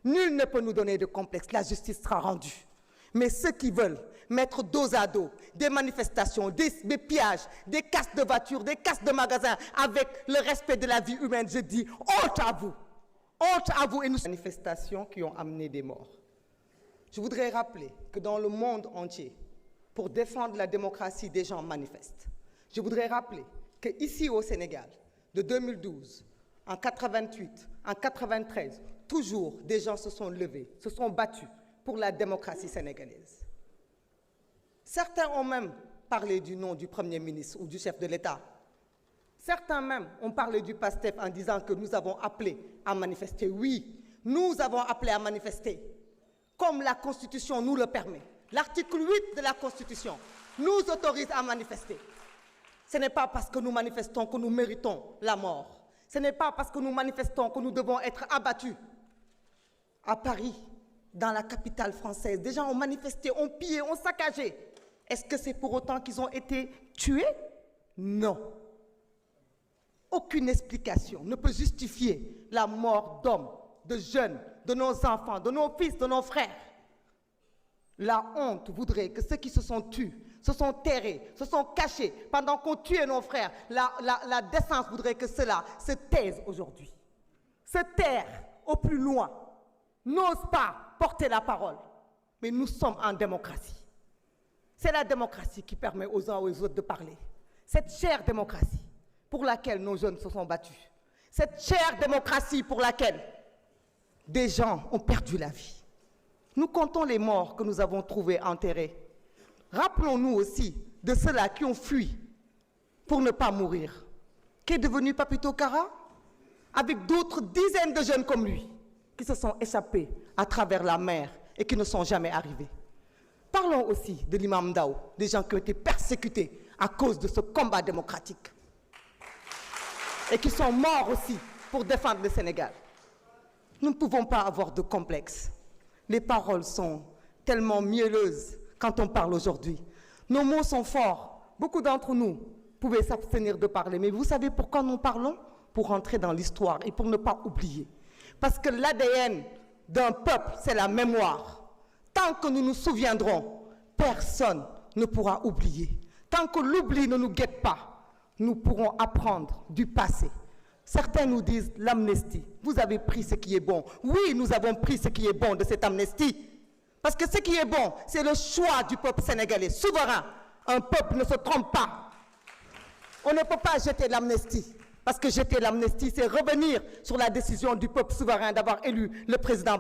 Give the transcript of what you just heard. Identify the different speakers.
Speaker 1: Nul ne peut nous donner de complexe, la justice sera rendue. Mais ceux qui veulent mettre dos à dos des manifestations, des pillages, des casses de voitures, des casses de magasins avec le respect de la vie humaine, je dis honte à vous. Honte à vous et nous. Manifestations qui ont amené des morts. Je voudrais rappeler que dans le monde entier, pour défendre la démocratie, des gens manifestent. Je voudrais rappeler qu'ici au Sénégal, de 2012, en 88, en 93, toujours des gens se sont levés, se sont battus pour la démocratie sénégalaise. Certains ont même parlé du nom du Premier ministre ou du chef de l'État. Certains même ont parlé du PASTEF en disant que nous avons appelé à manifester. Oui, nous avons appelé à manifester, comme la Constitution nous le permet. L'article 8 de la Constitution nous autorise à manifester. Ce n'est pas parce que nous manifestons que nous méritons la mort. Ce n'est pas parce que nous manifestons que nous devons être abattus. À Paris, dans la capitale française, des gens ont manifesté, ont pillé, ont saccagé. Est-ce que c'est pour autant qu'ils ont été tués? Non. Aucune explication ne peut justifier la mort d'hommes, de jeunes, de nos enfants, de nos fils, de nos frères. La honte voudrait que ceux qui se sont tués, se sont terrés, se sont cachés pendant qu'on tuait nos frères, la décence voudrait que cela se taise aujourd'hui. Se taire au plus loin, n'ose pas porter la parole. Mais nous sommes en démocratie. C'est la démocratie qui permet aux uns et aux autres de parler. Cette chère démocratie pour laquelle nos jeunes se sont battus. Cette chère démocratie pour laquelle des gens ont perdu la vie. Nous comptons les morts que nous avons trouvés enterrés. Rappelons-nous aussi de ceux-là qui ont fui pour ne pas mourir. Qu'est devenu Papito Kara? Avec d'autres dizaines de jeunes comme lui qui se sont échappés à travers la mer et qui ne sont jamais arrivés. Parlons aussi de l'imam Ndao, des gens qui ont été persécutés à cause de ce combat démocratique et qui sont morts aussi pour défendre le Sénégal. Nous ne pouvons pas avoir de complexe. Les paroles sont tellement mielleuses quand on parle aujourd'hui. Nos mots sont forts. Beaucoup d'entre nous pouvaient s'abstenir de parler. Mais vous savez pourquoi nous parlons? Pour rentrer dans l'histoire et pour ne pas oublier. Parce que l'ADN d'un peuple, c'est la mémoire. Tant que nous nous souviendrons, personne ne pourra oublier. Tant que l'oubli ne nous guette pas, nous pourrons apprendre du passé. Certains nous disent l'amnistie. Vous avez pris ce qui est bon. Oui, nous avons pris ce qui est bon de cette amnistie. Parce que ce qui est bon, c'est le choix du peuple sénégalais, souverain. Un peuple ne se trompe pas. On ne peut pas jeter l'amnistie. Parce que jeter l'amnistie, c'est revenir sur la décision du peuple souverain d'avoir élu le président.